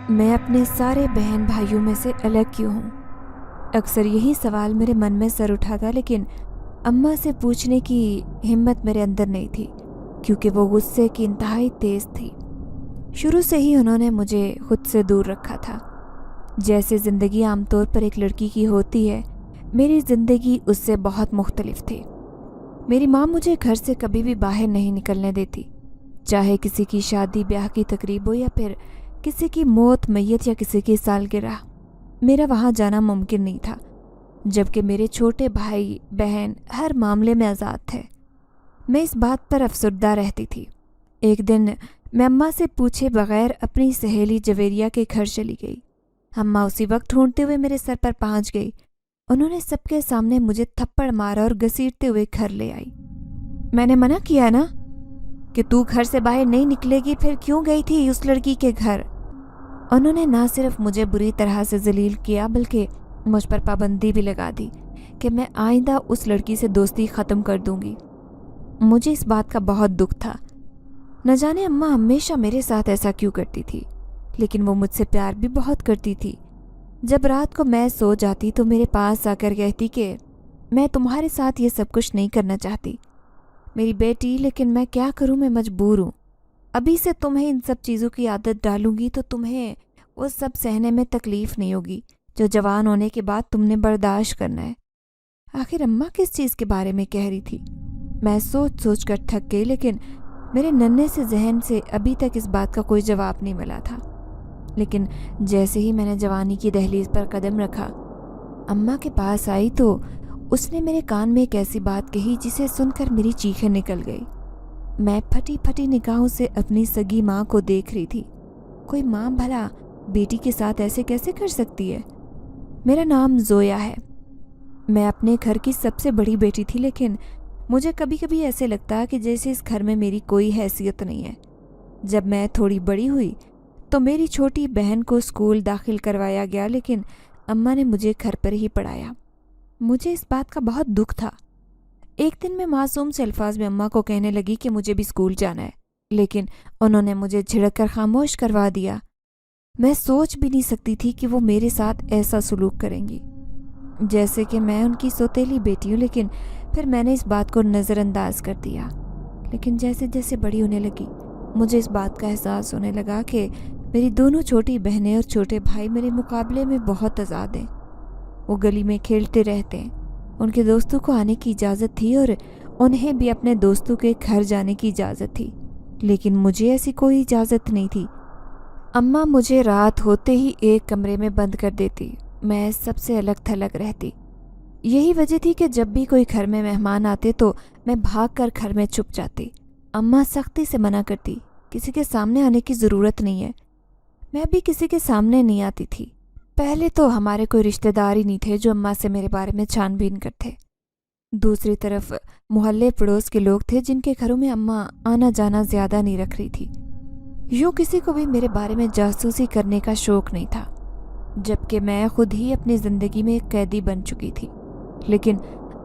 میں اپنے سارے بہن بھائیوں میں سے الگ کیوں ہوں؟ اکثر یہی سوال میرے من میں سر اٹھاتا، لیکن اماں سے پوچھنے کی ہمت میرے اندر نہیں تھی، کیونکہ وہ غصے کی انتہائی تیز تھی۔ شروع سے ہی انہوں نے مجھے خود سے دور رکھا تھا۔ جیسے زندگی عام طور پر ایک لڑکی کی ہوتی ہے، میری زندگی اس سے بہت مختلف تھی۔ میری ماں مجھے گھر سے کبھی بھی باہر نہیں نکلنے دیتی، چاہے کسی کی شادی بیاہ کی تقریب ہو یا پھر کسی کی موت، میت یا کسی کی سالگرہ، میرا وہاں جانا ممکن نہیں تھا، جبکہ میرے چھوٹے بھائی بہن ہر معاملے میں آزاد تھے۔ میں اس بات پر افسردہ رہتی تھی۔ ایک دن میں اماں سے پوچھے بغیر اپنی سہیلی جویریہ کے گھر چلی گئی۔ اماں اسی وقت ڈھونڈتے ہوئے میرے سر پر پہنچ گئی۔ انہوں نے سب کے سامنے مجھے تھپڑ مارا اور گھسیٹتے ہوئے گھر لے آئی۔ میں نے منع کیا نا کہ تو گھر سے باہر نہیں نکلے گی، پھر کیوں گئی تھی اس لڑکی کے گھر؟ انہوں نے نہ صرف مجھے بری طرح سے ذلیل کیا، بلکہ مجھ پر پابندی بھی لگا دی کہ میں آئندہ اس لڑکی سے دوستی ختم کر دوں گی۔ مجھے اس بات کا بہت دکھ تھا۔ نہ جانے اماں ہمیشہ میرے ساتھ ایسا کیوں کرتی تھی، لیکن وہ مجھ سے پیار بھی بہت کرتی تھی۔ جب رات کو میں سو جاتی تو میرے پاس آ کر کہتی کہ میں تمہارے ساتھ یہ سب کچھ نہیں کرنا چاہتی میری بیٹی، لیکن میں کیا کروں، میں مجبور ہوں۔ ابھی سے تمہیں ان سب چیزوں کی عادت ڈالوں گی تو تمہیں وہ سب سہنے میں تکلیف نہیں ہوگی جو جوان ہونے کے بعد تم نے برداشت کرنا ہے۔ آخر اماں کس چیز کے بارے میں کہہ رہی تھی؟ میں سوچ سوچ کر تھک گئی، لیکن میرے ننھے سے ذہن سے ابھی تک اس بات کا کوئی جواب نہیں ملا تھا۔ لیکن جیسے ہی میں نے جوانی کی دہلیز پر قدم رکھا، اماں کے پاس آئی تو اس نے میرے کان میں ایک ایسی بات کہی جسے سن کر میری چیخیں نکل گئی۔ میں پھٹی پھٹی نگاہوں سے اپنی سگی ماں کو دیکھ رہی تھی۔ کوئی ماں بھلا بیٹی کے ساتھ ایسے کیسے کر سکتی ہے؟ میرا نام زویا ہے۔ میں اپنے گھر کی سب سے بڑی بیٹی تھی، لیکن مجھے کبھی کبھی ایسے لگتا کہ جیسے اس گھر میں میری کوئی حیثیت نہیں ہے۔ جب میں تھوڑی بڑی ہوئی تو میری چھوٹی بہن کو اسکول داخل کروایا گیا، لیکن اماں نے مجھے گھر پر ہی پڑھایا۔ مجھے اس بات کا بہت دکھ تھا۔ ایک دن میں معصوم سے الفاظ میں اماں کو کہنے لگی کہ مجھے بھی اسکول جانا ہے، لیکن انہوں نے مجھے جھڑک کر خاموش کروا دیا۔ میں سوچ بھی نہیں سکتی تھی کہ وہ میرے ساتھ ایسا سلوک کریں گی، جیسے کہ میں ان کی سوتیلی بیٹی ہوں۔ لیکن پھر میں نے اس بات کو نظر انداز کر دیا۔ لیکن جیسے جیسے بڑی ہونے لگی، مجھے اس بات کا احساس ہونے لگا کہ میری دونوں چھوٹی بہنیں اور چھوٹے بھائی میرے مقابلے میں بہت آزاد ہیں۔ وہ گلی میں کھیلتے رہتے ہیں، ان کے دوستوں کو آنے کی اجازت تھی اور انہیں بھی اپنے دوستوں کے گھر جانے کی اجازت تھی، لیکن مجھے ایسی کوئی اجازت نہیں تھی۔ اماں مجھے رات ہوتے ہی ایک کمرے میں بند کر دیتی، میں سب سے الگ تھلگ رہتی۔ یہی وجہ تھی کہ جب بھی کوئی گھر میں مہمان آتے تو میں بھاگ کر گھر میں چھپ جاتی۔ اماں سختی سے منع کرتی، کسی کے سامنے آنے کی ضرورت نہیں ہے۔ میں بھی کسی کے سامنے نہیں آتی تھی۔ پہلے تو ہمارے کوئی رشتہ دار ہی نہیں تھے جو اماں سے میرے بارے میں چھان بین کرتے۔ دوسری طرف محلے پڑوس کے لوگ تھے جن کے گھروں میں اماں آنا جانا زیادہ نہیں رکھ رہی تھی۔ یوں کسی کو بھی میرے بارے میں جاسوسی کرنے کا شوق نہیں تھا، جبکہ میں خود ہی اپنی زندگی میں ایک قیدی بن چکی تھی۔ لیکن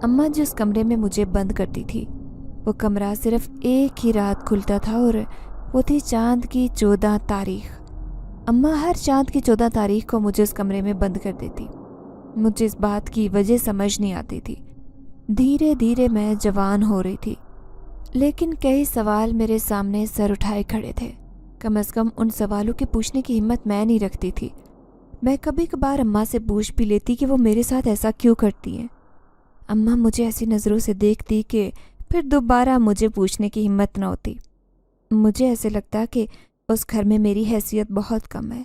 اماں جس کمرے میں مجھے بند کرتی تھی، وہ کمرہ صرف ایک ہی رات کھلتا تھا، اور وہ تھی چاند کی 14 تاریخ۔ اماں ہر چاند کی 14 تاریخ کو مجھے اس کمرے میں بند کر دیتی۔ مجھے اس بات کی وجہ سمجھ نہیں آتی تھی۔ دھیرے دھیرے میں جوان ہو رہی تھی، لیکن کئی سوال میرے سامنے سر اٹھائے کھڑے تھے۔ کم از کم ان سوالوں کے پوچھنے کی ہمت میں نہیں رکھتی تھی۔ میں کبھی کبھار اماں سے پوچھ بھی لیتی کہ وہ میرے ساتھ ایسا کیوں کرتی ہیں۔ اماں مجھے ایسی نظروں سے دیکھتی کہ پھر دوبارہ مجھے پوچھنے کی ہمت نہ ہوتی۔ مجھے ایسے لگتا کہ اس گھر میں میری حیثیت بہت کم ہے،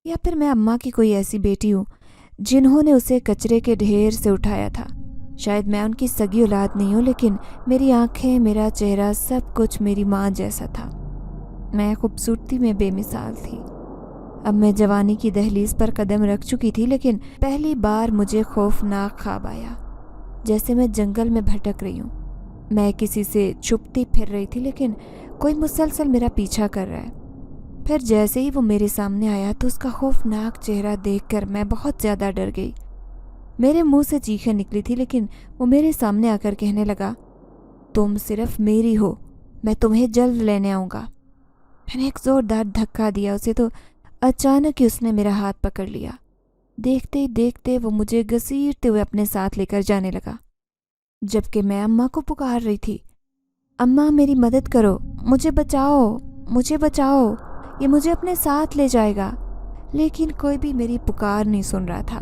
یا پھر میں اماں کی کوئی ایسی بیٹی ہوں جنہوں نے اسے کچرے کے ڈھیر سے اٹھایا تھا۔ شاید میں ان کی سگی اولاد نہیں ہوں، لیکن میری آنکھیں، میرا چہرہ، سب کچھ میری ماں جیسا تھا۔ میں خوبصورتی میں بے مثال تھی۔ اب میں جوانی کی دہلیز پر قدم رکھ چکی تھی، لیکن پہلی بار مجھے خوفناک خواب آیا، جیسے میں جنگل میں بھٹک رہی ہوں۔ میں کسی سے چھپتی پھر رہی تھی، لیکن کوئی مسلسل میرا پیچھا کر رہا ہے۔ پھر جیسے ہی وہ میرے سامنے آیا تو اس کا خوفناک چہرہ دیکھ کر میں بہت زیادہ ڈر گئی۔ میرے منہ سے چیخیں نکلی تھی، لیکن وہ میرے سامنے آ کر کہنے لگا، تم صرف میری ہو، میں تمہیں جلد لینے آؤں گا۔ میں نے ایک زوردار دھکا دیا اسے تو अचानक ही उसने मेरा हाथ पकड़ लिया। देखते ही देखते वो मुझे घसीटते हुए अपने साथ लेकर जाने लगा, जबकि मैं अम्मा को पुकार रही थी, अम्मा मेरी मदद करो, मुझे बचाओ, मुझे बचाओ, ये मुझे अपने साथ ले जाएगा। लेकिन कोई भी मेरी पुकार नहीं सुन रहा था।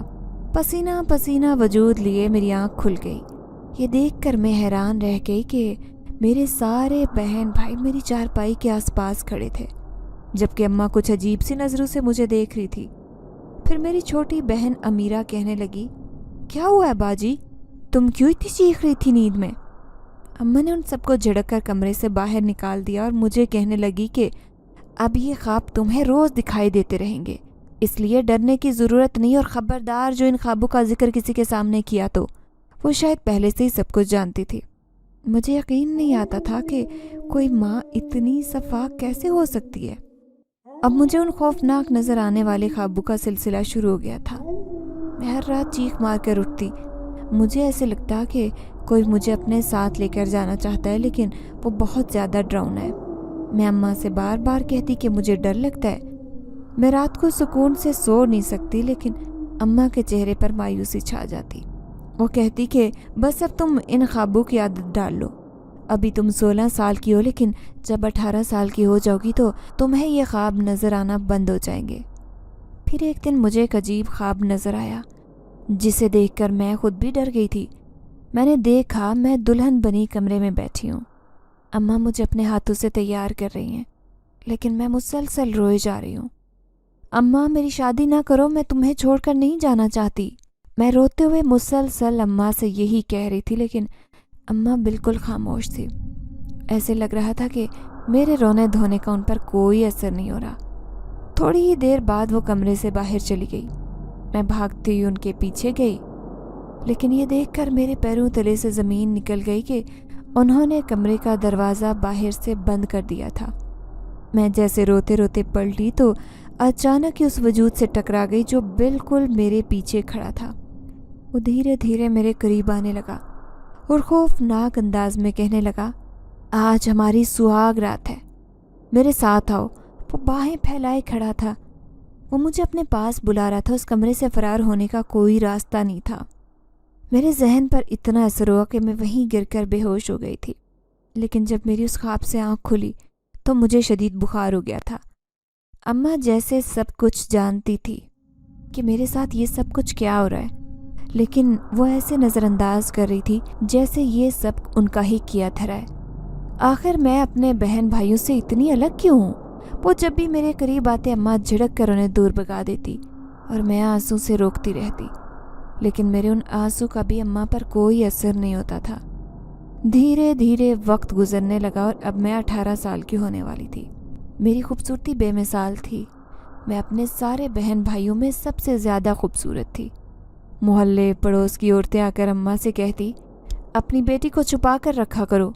पसीना पसीना वजूद लिए मेरी आँख खुल गई। ये देखकर मैं हैरान रह गई कि मेरे सारे बहन भाई मेरी चारपाई के आसपास खड़े थे, जबकि अम्मा कुछ अजीब सी नज़रों से मुझे देख रही थी। फिर मेरी छोटी बहन अमीरा कहने लगी, क्या हुआ है बाजी, तुम क्यों इतनी चीख रही थी नींद में? अम्मा ने उन सबको झड़क कर कमरे से बाहर निकाल दिया और मुझे कहने लगी कि अब ये ख्वाब तुम्हें रोज़ दिखाई देते रहेंगे, इसलिए डरने की ज़रूरत नहीं, और ख़बरदार जो इन ख्वाबों का जिक्र किसी के सामने किया तो वो शायद पहले से ही सब कुछ जानती थी। मुझे यकीन नहीं आता था कि कोई माँ इतनी शफ़ाक़ कैसे हो सकती है। अब मुझे उन खौफनाक नज़र आने वाले ख्वाबों का सिलसिला शुरू हो गया था। मैं हर रात चीख मार कर उठती। मुझे ऐसे लगता कि कोई मुझे अपने साथ लेकर जाना चाहता है, लेकिन वो बहुत ज़्यादा डरावना है। मैं अम्मा से बार बार कहती कि मुझे डर लगता है। मैं रात को सुकून से सो नहीं सकती, लेकिन अम्मा के चेहरे पर मायूसी छा जाती। वो कहती कि बस अब तुम इन ख्वाबों की आदत डाल लो। अभी तुम 16 साल की हो, लेकिन जब 18 साल की हो जाओगी तो तुम्हें ये ख्वाब नज़र आना बंद हो जाएंगे। फिर एक दिन मुझे एक अजीब ख्वाब नज़र आया, जिसे देखकर मैं खुद भी डर गई थी। मैंने देखा मैं दुल्हन बनी कमरे में बैठी हूँ। अम्मा मुझे अपने हाथों से तैयार कर रही हैं, लेकिन मैं मुसलसल रोए जा रही हूँ। अम्मा मेरी शादी ना करो, मैं तुम्हें छोड़कर नहीं जाना चाहती। मैं रोते हुए मुसलसल अम्मा से यही कह रही थी, लेकिन अम्मा बिल्कुल खामोश थी। ऐसे लग रहा था कि मेरे रोने धोने का उन पर कोई असर नहीं हो रहा। थोड़ी ही देर बाद वो कमरे से बाहर चली गई। मैं भागती हुई उनके पीछे गई, लेकिन ये देखकर मेरे पैरों तले से ज़मीन निकल गई कि उन्होंने कमरे का दरवाज़ा बाहर से बंद कर दिया था। मैं जैसे रोते रोते पलटी तो अचानक ही उस वजूद से टकरा गई जो बिल्कुल मेरे पीछे खड़ा था। वो धीरे धीरे मेरे करीब आने लगा और खौफनाक अंदाज में कहने लगा, आज हमारी सुहाग रात है, मेरे साथ आओ। वो बाहें फैलाए खड़ा था। वो मुझे अपने पास बुला रहा था। उस कमरे से फरार होने का कोई रास्ता नहीं था। मेरे जहन पर इतना असर हुआ कि मैं वहीं गिरकर बेहोश हो गई थी। लेकिन जब मेरी उस ख्वाब से आँख खुली तो मुझे शदीद बुखार हो गया था। अम्मा जैसे सब कुछ जानती थी कि मेरे साथ ये सब कुछ क्या हो रहा है, लेकिन वो ऐसे नज़रअंदाज कर रही थी जैसे ये सब उनका ही किया धरा है। आखिर मैं अपने बहन भाइयों से इतनी अलग क्यों हूँ? वो जब भी मेरे करीब आते अम्मा झिड़क कर उन्हें दूर भगा देती और मैं आंसू से रोकती रहती, लेकिन मेरे उन आंसू का भी अम्मा पर कोई असर नहीं होता था। धीरे धीरे वक्त गुजरने लगा और अब मैं 18 साल की होने वाली थी। मेरी खूबसूरती बेमिसाल थी। मैं अपने सारे बहन भाइयों में सबसे ज़्यादा खूबसूरत थी। मोहल्ले पड़ोस की औरतें आकर अम्मा से कहती, अपनी बेटी को छुपा कर रखा करो,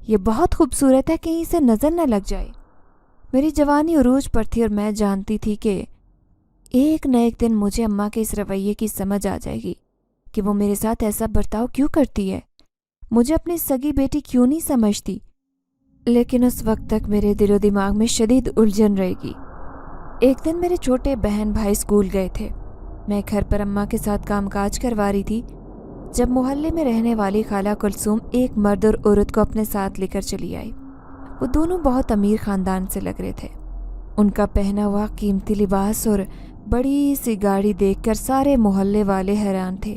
ये बहुत खूबसूरत है, कहीं से नज़र न लग जाए। मेरी जवानी उरूज पर थी और मैं जानती थी कि एक न एक दिन मुझे अम्मा के इस रवैये की समझ आ जाएगी कि वो मेरे साथ ऐसा बर्ताव क्यों करती है, मुझे अपनी सगी बेटी क्यों नहीं समझती। लेकिन उस वक्त तक मेरे दिलो दिमाग में शदीद उलझन रहेगी। एक दिन मेरे छोटे बहन भाई स्कूल गए थे। मैं घर पर अम्मा के साथ कामकाज करवा रही थी जब मोहल्ले में रहने वाली खाला कुलसूम एक मर्द और औरत को अपने साथ लेकर चली आई। वो दोनों बहुत अमीर ख़ानदान से लग रहे थे। उनका पहना हुआ कीमती लिबास और बड़ी सी गाड़ी देखकर सारे मोहल्ले वाले हैरान थे।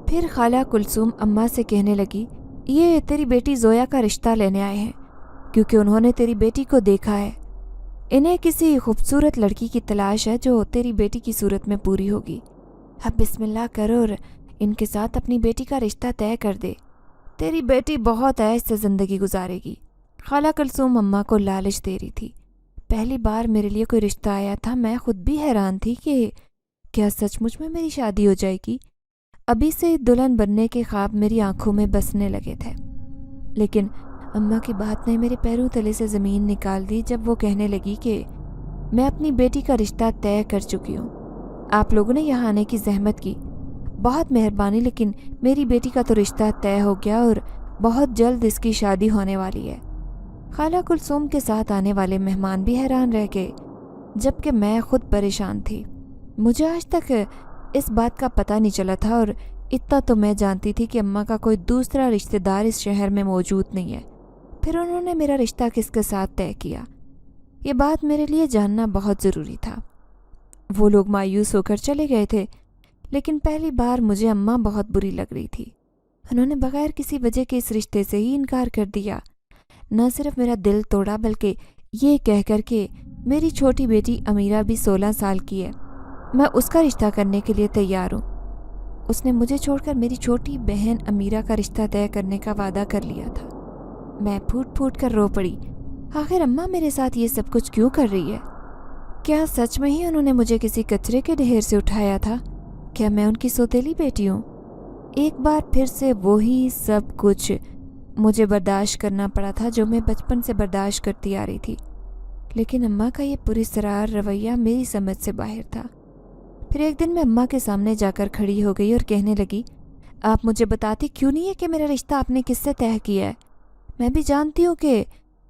फिर खाला कुलसूम अम्मा से कहने लगी, ये तेरी बेटी ज़ोया का रिश्ता लेने आए हैं, क्योंकि उन्होंने तेरी बेटी को देखा है। इन्हें किसी खूबसूरत लड़की की तलाश है जो तेरी बेटी की सूरत में पूरी होगी। अब बिस्मिल्लाह करो और इनके साथ अपनी बेटी का रिश्ता तय कर दे। तेरी बेटी बहुत ऐश से ज़िंदगी गुजारेगी। खाला कुलसूम अम्मा को लालच दे रही थी। पहली बार मेरे लिए कोई रिश्ता आया था। मैं खुद भी हैरान थी कि क्या सचमुच में मेरी शादी हो जाएगी। अभी से दुल्हन बनने के ख्वाब मेरी आंखों में बसने लगे थे। लेकिन अम्मा की बात ने मेरे पैरों तले से ज़मीन निकाल दी जब वो कहने लगी कि मैं अपनी बेटी का रिश्ता तय कर चुकी हूँ। आप लोगों ने यहाँ आने की जहमत की, बहुत मेहरबानी, लेकिन मेरी बेटी का तो रिश्ता तय हो गया और बहुत जल्द इसकी शादी होने वाली है। खाला कुलसूम के साथ आने वाले मेहमान भी हैरान रह गए। जबकि मैं खुद परेशान थी। मुझे आज तक इस बात का पता नहीं चला था और इतना तो मैं जानती थी कि अम्मा का कोई दूसरा रिश्तेदार इस शहर में मौजूद नहीं है। फिर उन्होंने मेरा रिश्ता किसके साथ तय किया, ये बात मेरे लिए जानना बहुत ज़रूरी था। वो लोग मायूस होकर चले गए थे, लेकिन पहली बार मुझे अम्मा बहुत बुरी लग रही थी। उन्होंने बगैर किसी वजह के इस रिश्ते से ही इनकार कर दिया। न सिर्फ मेरा दिल तोड़ा, बल्कि ये कह कर के मेरी छोटी बेटी अमीरा भी 16 साल की है, मैं उसका रिश्ता करने के लिए तैयार हूँ। उसने मुझे छोड़कर मेरी छोटी बहन अमीरा का रिश्ता तय करने का वादा कर लिया था। मैं फूट फूट कर रो पड़ी। आखिर अम्मा मेरे साथ ये सब कुछ क्यों कर रही है? क्या सच में ही उन्होंने मुझे किसी कचरे के ढेर से उठाया था? क्या मैं उनकी सौतेली बेटी हूँ? एक बार फिर से वही सब कुछ मुझे बर्दाश्त करना पड़ा था जो मैं बचपन से बर्दाश्त करती आ रही थी। लेकिन अम्मा का ये पुरस्कार रवैया मेरी समझ से बाहर था। फिर एक दिन मैं अम्मा के सामने जाकर खड़ी हो गई और कहने लगी, आप मुझे बताती क्यों नहीं है कि मेरा रिश्ता आपने किससे तय किया है? मैं भी जानती हूँ कि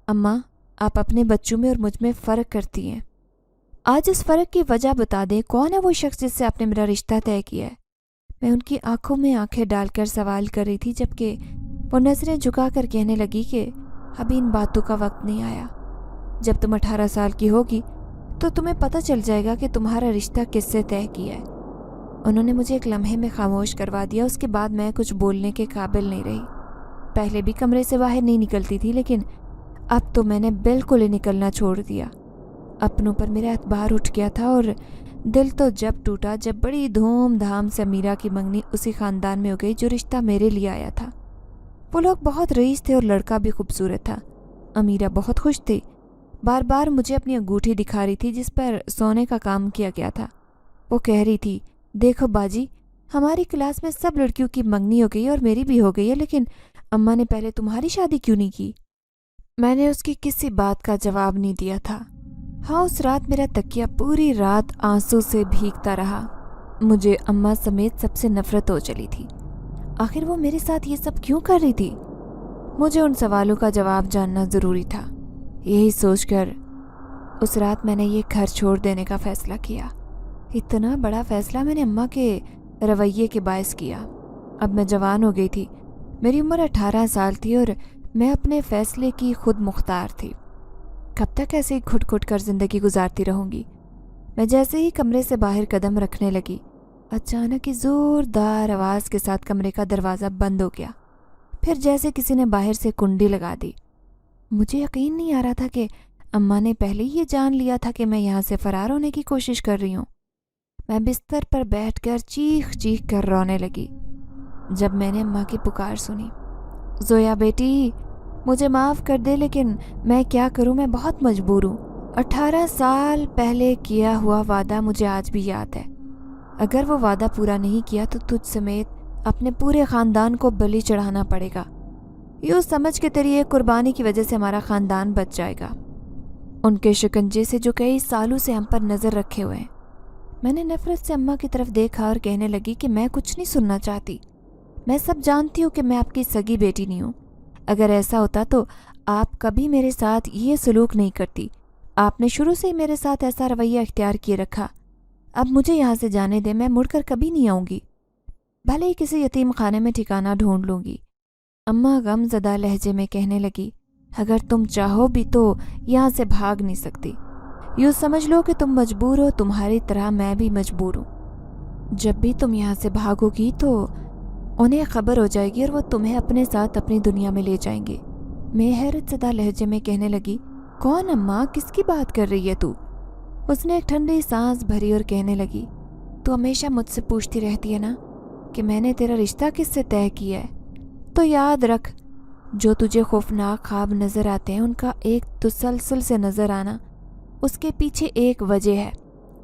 अम्मा आप अपने बच्चों में और मुझ में फ़र्क करती हैं। आज इस फ़र्क की वजह बता दें, कौन है वो शख्स जिससे आपने मेरा रिश्ता तय किया है? मैं उनकी आंखों में आंखें डालकर सवाल कर रही थी, जबकि वो नज़रें झुकाकर कहने लगी कि अभी इन बातों का वक्त नहीं आया। जब तुम 18 साल की होगी तो तुम्हें पता चल जाएगा कि तुम्हारा रिश्ता किससे तय किया है। उन्होंने मुझे एक लम्हे में खामोश करवा दिया। उसके बाद मैं कुछ बोलने के काबिल नहीं रही। पहले भी कमरे से बाहर नहीं निकलती थी, लेकिन अब तो मैंने बिल्कुल ही निकलना छोड़ दिया। अपनों पर मेरा एतबार उठ गया था और दिल तो जब टूटा जब बड़ी धूमधाम से अमीरा की मंगनी उसी ख़ानदान में हो गई जो रिश्ता मेरे लिए आया था। वो लोग बहुत रईस थे और लड़का भी खूबसूरत था। अमीरा बहुत खुश थी, बार बार मुझे अपनी अंगूठी दिखा रही थी जिस पर सोने का काम किया गया था। वो कह रही थी, देखो बाजी, हमारी क्लास में सब लड़कियों की मंगनी हो गई और मेरी भी हो गई है, लेकिन अम्मा ने पहले तुम्हारी शादी क्यों नहीं की? मैंने उसकी किसी बात का जवाब नहीं दिया था। हाँ, उस रात मेरा तकिया पूरी रात आंसू से भीगता रहा। मुझे अम्मा समेत सबसे नफरत हो चली थी। आखिर वो मेरे साथ ये सब क्यों कर रही थी? मुझे उन सवालों का जवाब जानना ज़रूरी था। यही सोचकर उस रात मैंने ये घर छोड़ देने का फ़ैसला किया। इतना बड़ा फ़ैसला मैंने अम्मा के रवैये के बायस किया। अब मैं जवान हो गई थी, मेरी उम्र 18 साल थी और मैं अपने फ़ैसले की खुद मुख्तार थी। कब तक ऐसे ही घुट घुट कर ज़िंदगी गुजारती रहूँगी? मैं जैसे ही कमरे से बाहर कदम रखने लगी, अचानक ही ज़ोरदार आवाज़ के साथ कमरे का दरवाज़ा बंद हो गया। फिर जैसे किसी ने बाहर से कुंडी लगा दी। मुझे यकीन नहीं आ रहा था कि अम्मा ने पहले ही ये जान लिया था कि मैं यहाँ से फ़रार होने की कोशिश कर रही हूँ। मैं बिस्तर पर बैठकर चीख चीख कर रोने लगी जब मैंने अम्मा की पुकार सुनी, ज़ोया बेटी, मुझे माफ़ कर दे, लेकिन मैं क्या करूँ, मैं बहुत मजबूर हूँ। 18 साल पहले किया हुआ वादा मुझे आज भी याद है। अगर वो वादा पूरा नहीं किया तो तुझ समेत अपने पूरे ख़ानदान को बलि चढ़ाना पड़ेगा। यूँ समझ के तेरी एक कुर्बानी की वजह से हमारा ख़ानदान बच जाएगा, उनके शिकंजे से जो कई सालों से हम पर नज़र रखे हुए हैं। मैंने नफ़रत से अम्मा की तरफ देखा और कहने लगी कि मैं कुछ नहीं सुनना चाहती। मैं सब जानती हूँ कि मैं आपकी सगी बेटी नहीं हूँ। अगर ऐसा होता तो आप कभी मेरे साथ ये सलूक नहीं करती। आपने शुरू से ही मेरे साथ ऐसा रवैया इख्तियार किए रखा। अब मुझे यहाँ से जाने दे, मैं मुड़कर कभी नहीं आऊँगी। भले ही किसी यतीम खाने में ठिकाना ढूंढ लूँगी। अम्मा गमज़दा लहजे में कहने लगी, अगर तुम चाहो भी तो यहाँ से भाग नहीं सकती। यूँ समझ लो कि तुम मजबूर हो, तुम्हारी तरह मैं भी मजबूर हूँ। जब भी तुम यहाँ से भागोगी तो उन्हें खबर हो जाएगी और वो तुम्हें अपने साथ अपनी दुनिया में ले जाएंगे। मैं हैरत ज़दा लहजे में कहने लगी, कौन अम्मा, किसकी बात कर रही है तू? उसने एक ठंडी सांस भरी और कहने लगी, तू हमेशा मुझसे पूछती रहती है ना कि मैंने तेरा रिश्ता किससे तय किया है। तो याद रख, जो तुझे खौफनाक ख्वाब नज़र आते हैं उनका एक तसलसल से नज़र आना, उसके पीछे एक वजह है,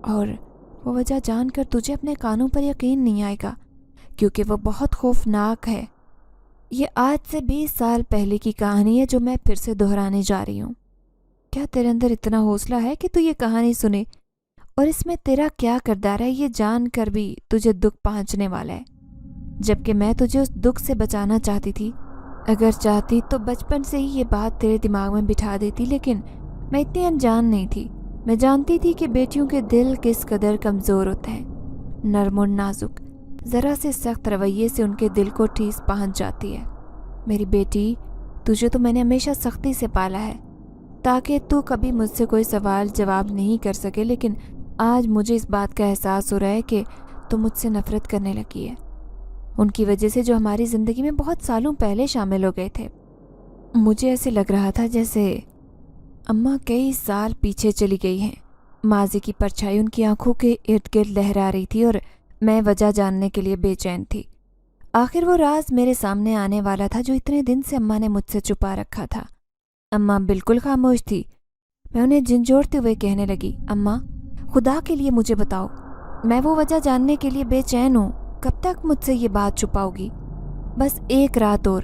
और वो वजह जानकर तुझे अपने कानों पर यकीन नहीं आएगा, क्योंकि वो बहुत खौफनाक है। ये आज से 20 साल पहले की कहानी है जो मैं फिर से दोहराने जा रही हूँ। क्या तेरे अंदर इतना हौसला है कि तू ये कहानी सुने? और इसमें तेरा क्या किरदार है ये जान कर भी तुझे दुख पहुँचने वाला है, जबकि मैं तुझे उस दुख से बचाना चाहती थी। अगर चाहती तो बचपन से ही ये बात तेरे दिमाग में बिठा देती, लेकिन मैं इतनी अनजान नहीं थी। میں جانتی تھی کہ بیٹیوں کے دل کس قدر کمزور ہوتے ہیں، نرم اور نازک، ذرا سے سخت رویے سے ان کے دل کو ٹھیس پہنچ جاتی ہے۔ میری بیٹی، تجھے تو میں نے ہمیشہ سختی سے پالا ہے تاکہ تو کبھی مجھ سے کوئی سوال جواب نہیں کر سکے، لیکن آج مجھے اس بات کا احساس ہو رہا ہے کہ تو مجھ سے نفرت کرنے لگی ہے، ان کی وجہ سے جو ہماری زندگی میں بہت سالوں پہلے شامل ہو گئے تھے۔ مجھے ایسے لگ رہا تھا جیسے اماں کئی سال پیچھے چلی گئی ہیں۔ ماضی کی پرچھائی ان کی آنکھوں کے ارد گرد لہرا رہی تھی اور میں وجہ جاننے کے لیے بے چین تھی۔ آخر وہ راز میرے سامنے آنے والا تھا جو اتنے دن سے اماں نے مجھ سے چھپا رکھا تھا۔ اماں بالکل خاموش تھی۔ میں انہیں جھنجھوڑتے ہوئے کہنے لگی، اماں، خدا کے لیے مجھے بتاؤ، میں وہ وجہ جاننے کے لیے بے چین ہوں، کب تک مجھ سے یہ بات چھپاؤ گی؟ بس ایک رات اور۔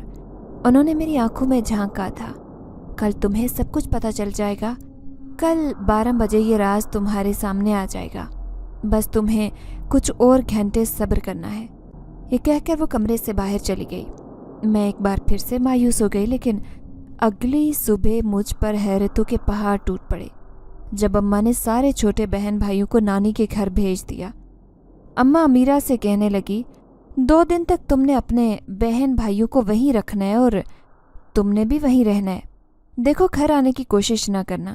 انہوں نے میری آنکھوں میں جھانکا تھا۔ کل تمہیں سب کچھ پتہ چل جائے گا، کل 12 بجے یہ راز تمہارے سامنے آ جائے گا، بس تمہیں کچھ اور گھنٹے صبر کرنا ہے۔ یہ کہہ کر وہ کمرے سے باہر چلی گئی۔ میں ایک بار پھر سے مایوس ہو گئی، لیکن اگلی صبح مجھ پر حیرتوں کے پہاڑ ٹوٹ پڑے جب اماں نے سارے چھوٹے بہن بھائیوں کو نانی کے گھر بھیج دیا۔ اماں امیرہ سے کہنے لگی، 2 دن تک تم نے اپنے بہن بھائیوں کو وہیں رکھنا ہے اور تم نے بھی وہیں رہنا ہے۔ دیکھو، گھر آنے کی کوشش نہ کرنا۔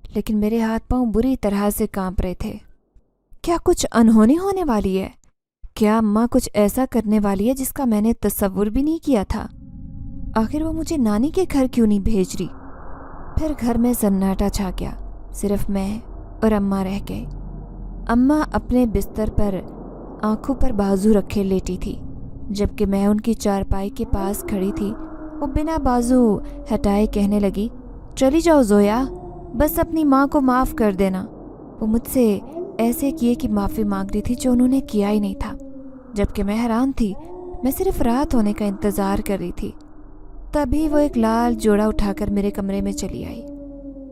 لیکن میرے ہاتھ پاؤں بری طرح سے کانپ رہے تھے۔ کیا کچھ انہونی ہونے والی ہے؟ کیا اماں کچھ ایسا کرنے والی ہے جس کا میں نے تصور بھی نہیں کیا تھا؟ آخر وہ مجھے نانی کے گھر کیوں نہیں بھیج رہی؟ پھر گھر میں سناٹا چھا گیا، صرف میں اور اماں رہ گئے۔ اماں اپنے بستر پر آنکھوں پر بازو رکھے لیٹی تھی، جبکہ میں ان کی چارپائی کے پاس کھڑی تھی۔ وہ بنا بازو ہٹائے کہنے لگی، چلی جاؤ زویا، بس اپنی ماں کو معاف کر دینا۔ وہ مجھ سے ایسے کیے کہ معافی مانگ رہی تھی جو انہوں نے کیا ہی نہیں تھا، جبکہ میں حیران تھی۔ میں صرف رات ہونے کا انتظار کر رہی تھی۔ تبھی وہ ایک لال جوڑا اٹھا کر میرے کمرے میں چلی آئی۔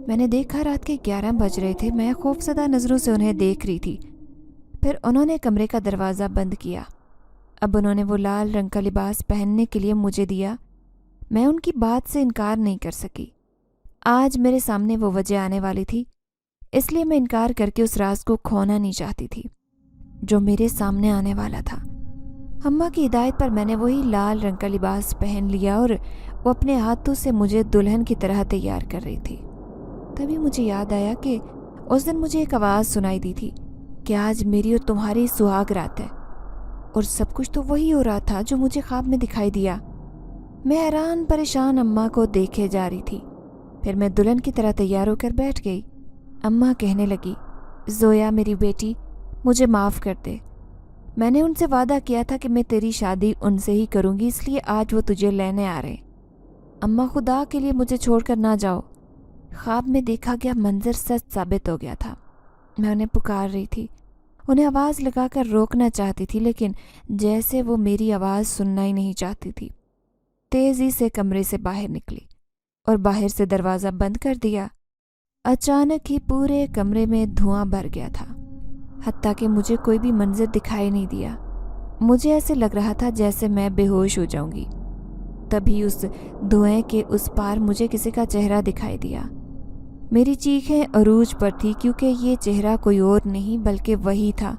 میں نے دیکھا رات کے 11 بج رہے تھے۔ میں خوفزدہ نظروں سے انہیں دیکھ رہی تھی۔ پھر انہوں نے کمرے کا دروازہ بند کیا۔ اب انہوں نے وہ لال رنگ کا لباس پہننے کے لیے مجھے دیا۔ میں ان کی بات سے انکار نہیں کر سکی۔ آج میرے سامنے وہ وجہ آنے والی تھی، اس لیے میں انکار کر کے اس راز کو کھونا نہیں چاہتی تھی جو میرے سامنے آنے والا تھا۔ اماں کی ہدایت پر میں نے وہی لال رنگ کا لباس پہن لیا اور وہ اپنے ہاتھوں سے مجھے دلہن کی طرح تیار کر رہی تھی۔ تبھی مجھے یاد آیا کہ اس دن مجھے ایک آواز سنائی دی تھی کہ آج میری اور تمہاری سہاگ رات ہے، اور سب کچھ تو وہی ہو رہا تھا جو مجھے خواب میں دکھائی دیا۔ میں حیران پریشان اماں کو دیکھے جا رہی تھی۔ پھر میں دلہن کی طرح تیار ہو کر بیٹھ گئی۔ اماں کہنے لگی، زویا میری بیٹی، مجھے معاف کر دے۔ میں نے ان سے وعدہ کیا تھا کہ میں تیری شادی ان سے ہی کروں گی، اس لیے آج وہ تجھے لینے آ رہے۔ اماں، خدا کے لیے مجھے چھوڑ کر نہ جاؤ۔ خواب میں دیکھا گیا منظر سچ ثابت ہو گیا تھا۔ میں انہیں پکار رہی تھی، انہیں آواز لگا کر روکنا چاہتی تھی، لیکن جیسے وہ میری آواز سننا ہی نہیں چاہتی تھی۔ تیزی سے کمرے سے باہر نکلی اور باہر سے دروازہ بند کر دیا۔ اچانک ہی پورے کمرے میں دھواں بھر گیا تھا، حتیٰ کہ مجھے کوئی بھی منظر دکھائی نہیں دیا۔ مجھے ایسے لگ رہا تھا جیسے میں بے ہوش ہو جاؤں گی۔ تبھی اس دھوئیں کے اس پار مجھے کسی کا چہرہ دکھائی دیا۔ میری چیخیں عروج پر تھی، کیونکہ یہ چہرہ کوئی اور نہیں بلکہ وہی تھا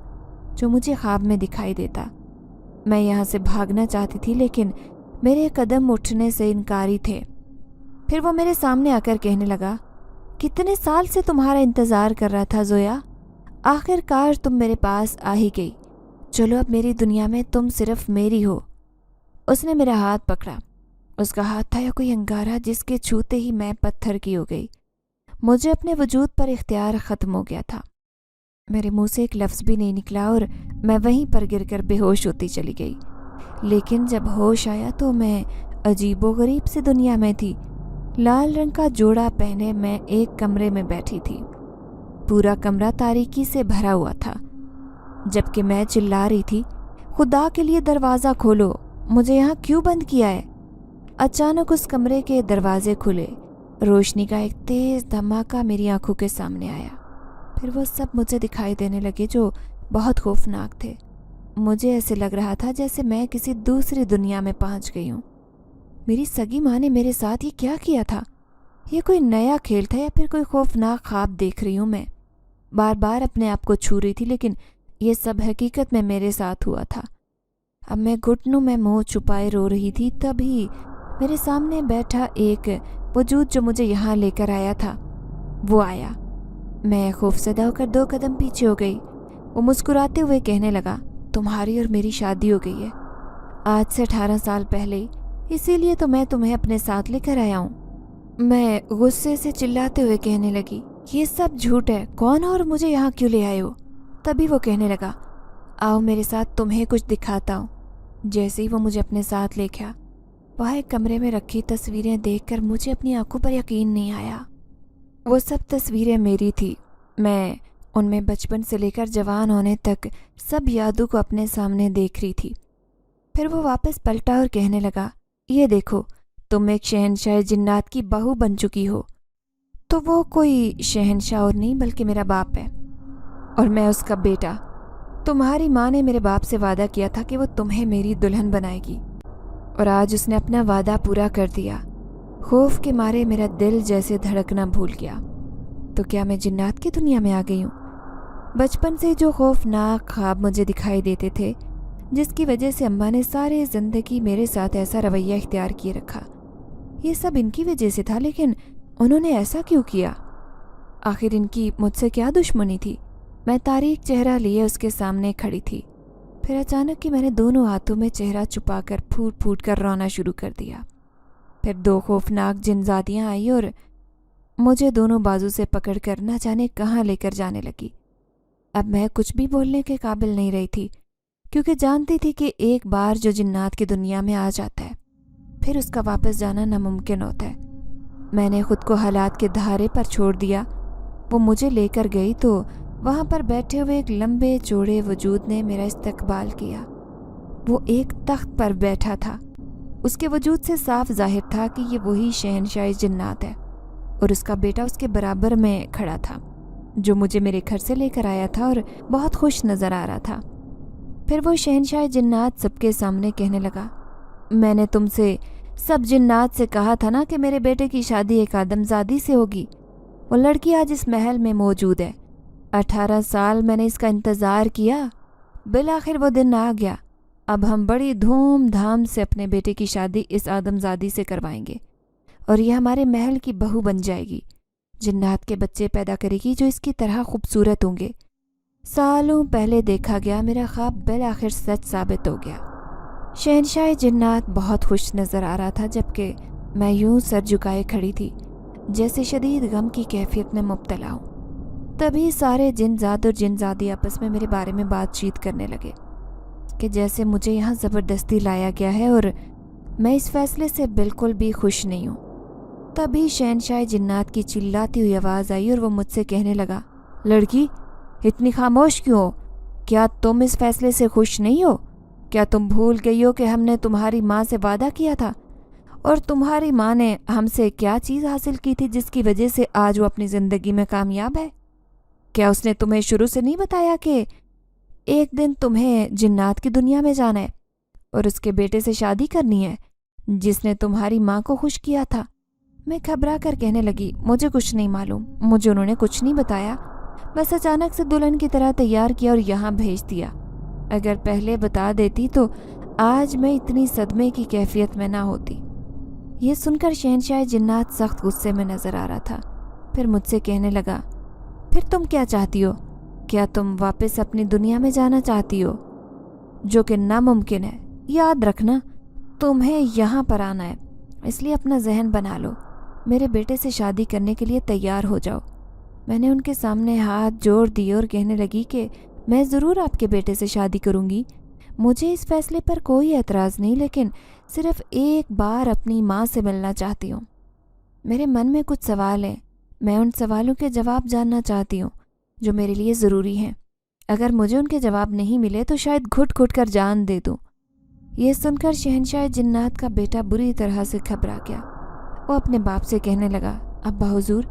جو مجھے خواب میں دکھائی دیتا۔ میں یہاں سے بھاگنا چاہتی تھی، لیکن میرے قدم اٹھنے سے انکاری تھے۔ پھر وہ میرے سامنے آ کر کہنے لگا، کتنے سال سے تمہارا انتظار کر رہا تھا زویا، آخر کار تم میرے پاس آ ہی گئی۔ چلو اب میری دنیا میں تم صرف میری ہو۔ اس نے میرا ہاتھ پکڑا۔ اس کا ہاتھ تھا یا کوئی انگارہ جس کے چھوتے ہی میں پتھر کی ہو گئی۔ مجھے اپنے وجود پر اختیار ختم ہو گیا تھا۔ میرے منہ سے ایک لفظ بھی نہیں نکلا اور میں وہیں پر گر کر بے ہوش ہوتی چلی گئی۔ لیکن جب ہوش آیا تو میں عجیب و غریب سی دنیا میں تھی۔ لال رنگ کا جوڑا پہنے میں ایک کمرے میں بیٹھی تھی۔ پورا کمرہ تاریکی سے بھرا ہوا تھا، جبکہ میں چلا رہی تھی، خدا کے لیے دروازہ کھولو، مجھے یہاں کیوں بند کیا ہے؟ اچانک اس کمرے کے دروازے کھلے، روشنی کا ایک تیز دھماکہ میری آنکھوں کے سامنے آیا۔ پھر وہ سب مجھے دکھائی دینے لگے جو بہت خوفناک تھے۔ مجھے ایسے لگ رہا تھا جیسے میں کسی دوسری دنیا میں پہنچ گئی ہوں۔ میری سگی ماں نے میرے ساتھ یہ کیا کیا تھا؟ یہ کوئی نیا کھیل تھا یا پھر کوئی خوفناک خواب دیکھ رہی ہوں میں؟ बार बार अपने आप को छू रही थी, लेकिन ये सब हकीकत में मेरे साथ हुआ था। अब मैं घुटनों में मुंह छुपाए रो रही थी, तभी मेरे सामने बैठा एक वजूद जो मुझे यहाँ लेकर आया था वो आया। मैं खौफजदा होकर 2 कदम पीछे हो गई। वो मुस्कुराते हुए कहने लगा, तुम्हारी और मेरी शादी हो गई है आज से 18 साल पहले, इसीलिए तो मैं तुम्हें अपने साथ लेकर आया हूँ। मैं गुस्से से चिल्लाते हुए कहने लगी, ये सब झूठ है, कौन और मुझे यहाँ क्यों ले आए हो? तभी वो कहने लगा, आओ मेरे साथ, तुम्हें कुछ दिखाता हूँ। जैसे ही वो मुझे अपने साथ ले गया, वहाँ एक कमरे में रखी तस्वीरें देखकर मुझे अपनी आंखों पर यकीन नहीं आया। वो सब तस्वीरें मेरी थी। मैं उनमें बचपन से लेकर जवान होने तक सब यादों को अपने सामने देख रही थी। फिर वो वापस पलटा और कहने लगा, ये देखो, तुम एक शहंशाह जिन्नात की बहू बन चुकी हो। तो वो कोई शहंशाह और नहीं बल्कि मेरा बाप है और मैं उसका बेटा। तुम्हारी माँ ने मेरे बाप से वादा किया था कि वो तुम्हें मेरी दुल्हन बनाएगी, और आज उसने अपना वादा पूरा कर दिया। खौफ के मारे मेरा दिल जैसे धड़कना भूल गया। तो क्या मैं जिन्नात की दुनिया में आ गई हूँ? बचपन से जो खौफनाक ख्वाब मुझे दिखाई देते थे, जिसकी वजह से अम्मा ने सारी ज़िंदगी मेरे साथ ऐसा रवैया इख्तियार किए रखा, ये सब इनकी वजह से था। लेकिन उन्होंने ऐसा क्यों किया? आखिर इनकी मुझसे क्या दुश्मनी थी? मैं तारीख चेहरा लिए उसके सामने खड़ी थी। फिर अचानक कि मैंने दोनों हाथों में चेहरा छुपाकर फूट फूट कर रोना शुरू कर दिया। फिर 2 खौफनाक जिनजादियाँ आई और मुझे दोनों बाजू से पकड़कर न जाने कहाँ लेकर जाने लगी। अब मैं कुछ भी बोलने के काबिल नहीं रही थी, क्योंकि जानती थी कि एक बार जो जिन्नात की दुनिया में आ जाता है, फिर उसका वापस जाना नामुमकिन होता है। मैंने खुद को हालात के धारे पर छोड़ दिया। वो मुझे लेकर गई तो वहाँ पर बैठे हुए एक लंबे चौड़े वजूद ने मेरा इस्तकबाल किया। वो एक तख्त पर बैठा था। उसके वजूद से साफ जाहिर था कि ये वही शहंशाह जिन्नात है, और उसका बेटा उसके बराबर में खड़ा था, जो मुझे मेरे घर से लेकर आया था और बहुत खुश नज़र आ रहा था। फिर वो शहंशाह जिन्नात सबके सामने कहने लगा, मैंने तुमसे सब जिन्नात से कहा था ना कि मेरे बेटे की शादी एक आदमजादी से होगी। वो लड़की आज इस महल में मौजूद है। 18 साल मैंने इसका इंतज़ार किया, बिलाखिर वो दिन आ गया। अब हम बड़ी धूमधाम से अपने बेटे की शादी इस आदमजादी से करवाएंगे, और ये हमारे महल की बहू बन जाएगी। जिन्नात के बच्चे पैदा करेगी जो इसकी तरह खूबसूरत होंगे। सालों पहले देखा गया मेरा ख्वाब बिलाखिर सच साबित हो गया। शहंशाह जिन्नात बहुत खुश नज़र आ रहा था, जबकि मैं यूं सर झुकाए खड़ी थी जैसे शदीद गम की कैफियत में मुब्तला हूँ। तभी सारे जिनजाद और जिनजादी आपस में मेरे बारे में बातचीत करने लगे कि जैसे मुझे यहाँ ज़बरदस्ती लाया गया है और मैं इस फैसले से बिल्कुल भी खुश नहीं हूँ। तभी शहंशाह जिन्नात की चिल्लाती हुई आवाज़ आई और वो मुझसे कहने लगा, लड़की, इतनी खामोश क्यों हो? क्या तुम इस फैसले से खुश नहीं हो? क्या तुम भूल गई हो कि हमने तुम्हारी माँ से वादा किया था, और तुम्हारी माँ ने हमसे क्या चीज़ हासिल की थी जिसकी वजह से आज वो अपनी ज़िंदगी में कामयाब है? क्या उसने तुम्हें शुरू से नहीं बताया कि एक दिन तुम्हें जिन्नात की दुनिया में जाना है और उसके बेटे से शादी करनी है जिसने तुम्हारी माँ को खुश किया था? मैं घबरा कर कहने लगी, मुझे कुछ नहीं मालूम, मुझे उन्होंने कुछ नहीं बताया, बस अचानक से दुल्हन की तरह तैयार किया और यहाँ भेज दिया। अगर पहले बता देती तो आज मैं इतनी सदमे की कैफियत में ना होती। ये सुनकर शहंशाह जिन्नात सख्त गुस्से में नज़र आ रहा था। फिर मुझसे कहने लगा, फिर तुम क्या चाहती हो? क्या तुम वापस अपनी दुनिया में जाना चाहती हो, जो कि नामुमकिन है? याद रखना, तुम्हें यहाँ पर आना है, इसलिए अपना जहन बना लो। मेरे बेटे से शादी करने के लिए तैयार हो जाओ। मैंने उनके सामने हाथ जोड़ दिए और कहने लगी कि मैं ज़रूर आपके बेटे से शादी करूँगी। मुझे इस फैसले पर कोई एतराज़ नहीं, लेकिन सिर्फ एक बार अपनी माँ से मिलना चाहती हूँ। मेरे मन में कुछ सवाल हैं, मैं उन सवालों के जवाब जानना चाहती हूँ जो मेरे लिए ज़रूरी हैं। अगर मुझे उनके जवाब नहीं मिले तो शायद घुट घुट कर जान दे दूँ। ये सुनकर शहंशाह जिन्नात का बेटा बुरी तरह से घबरा गया। वो अपने बाप से कहने लगा, अब्बा हुजूर,